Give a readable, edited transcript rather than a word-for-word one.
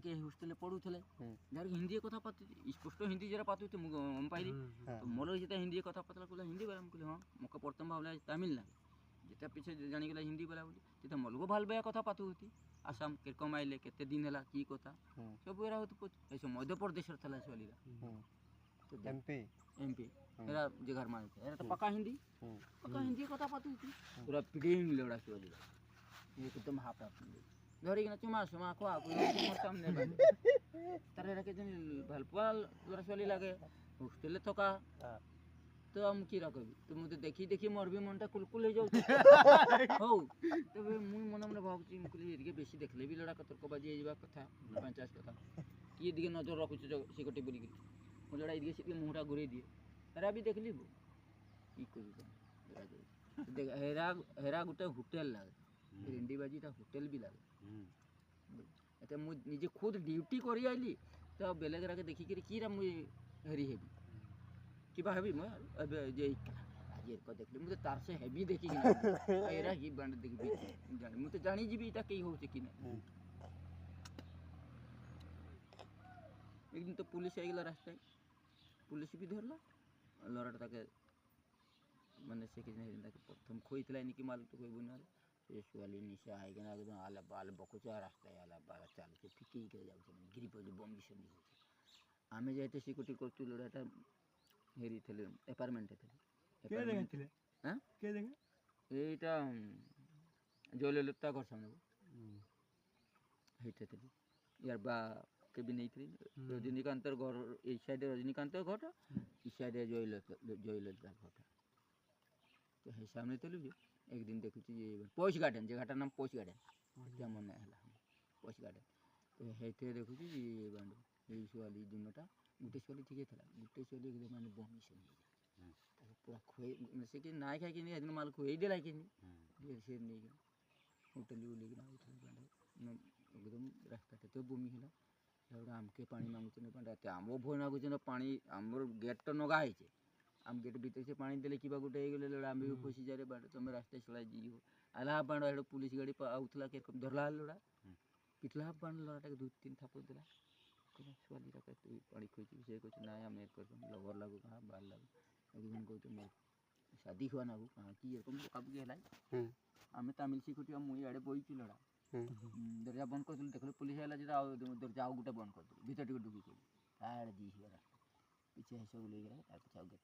के हॉस्टेल पढ़ुले जहाँ हिंदी कथा पातु स्पष्ट हिंदी जरा पातु पाइली तो मोर जिते हिंदी कथा पतला कहला हिंदी बोला कहली हाँ मौका प्रथम भावला तमिल ना जिते पीछे जानीगला हिंदी बोला बोली तिथे मलगो भाल बया कथा पातु होती आसाम किरकम आइले केते दिन है कि कथा सब एरा होती ऐसे मध्य प्रदेश थला चलीला तो एमपी एरा जे घर में एरा तो पक्का हिंदी कथा पातु होती पूरा पिडिंग लेवड़ा चलीला एकदम हाफ धरिकिना चुमा सुमा खुआ मोर सामने तार एरा के भालपुआ लड़ा चली लगे हॉस्टेल थका तो हम की रखबी तो मुझे देखी देखी मोर भी मनटा कुलकुल हो जाऊ हो तबे मुई मन मन भाबची मुकली एदिके बेसी देखले भी लड़ा कतर्क बाजी हेबा कथा 50 कथा की दिके नजर रखुछ सिकटी बोली कि मु लड़ा एदिके सिके मुहरा घुरे दिए तारा भी देखली बो की करू देख हेरा गुटे होटल लागे रेंडी बाजीटा होटल भी लागे एते मु निजे खुद ड्यूटी करी आइली तो बेलेगरा के देखि कि कीरा मु हेरी हेबी किबा हेबी म अबे जे आज को देखली मुझे तार से हेवी देखि कि एरा ही बंड देखबी जानी मु तो जानी जीबी इटा की होछ कि नहीं एक दिन तो पुलिस आइला रास्ता पुलिस भी धरला लड़ाटा ताके माने से कि नहीं ताके प्रथम खोइतला इनकी माल तो कोई बुना ये सुवाली निशा आएगा ना एकदम आला बाल बकुचा रास्ता आला बाल चाल के फिकी के जाउ गिरी पर बम मिशन हो आमे जाइते सिक्योरिटी करतु लड़ाटा हेरी थे अपार्टमेंट थे के जगह थे हां के जगह एटा जोलेलुत्ता घर सामने हेते थे यार बा के भी नहीं थी रजनीकांत घर ए साइड रजनीकांत घर ई साइड जोलेलुत्ता घर तो हे सामने तो लियो एक दिन देखुची ये पोस्ट गार्डन जगहटार नाम पोस्ट गार्डन क्या मन है पोस्ट गार्डन तो हेते देखुची ये बांडो ये सुवाली दुनोटा गुटे सोली ठीक है गुटे सोली एकदम माने बमी से पूरा खोए से कि ना खाई कि नहीं माल खोई देला कि नहीं से नहीं होटल उली ना एकदम रास्ता तो बमी है आमके पानी मांगुचे ना पानी आम भोर मांगुचे ना पानी आमर गेट तो नगा है आम गेट भीतर से पानी देले कि गोटे गले आम भी फसी जाए बांड तुम रास्ता चलाई जी आला बांड हेड पुलिस गाड़ी आउला के धरला लड़ा पिटला बांड लड़ाटा के 2-3 थापड़ देला सुवाली रखे पानी खोई से कुछ ना आम कर लवर लागू कहाँ बाल लागू एक दिन कहते मोर शादी हुआ ना कहाँ कि एरकम कब गला आम तमिल सिक्योरिटी मुई आड़े बईचु लड़ा दरजा बंद कर देख पुलिस आला जो दरजा आउ गोटे बंद कर भीतर टे ढुकी कर जी रास्ता पीछे सब ले गला पीछे गेट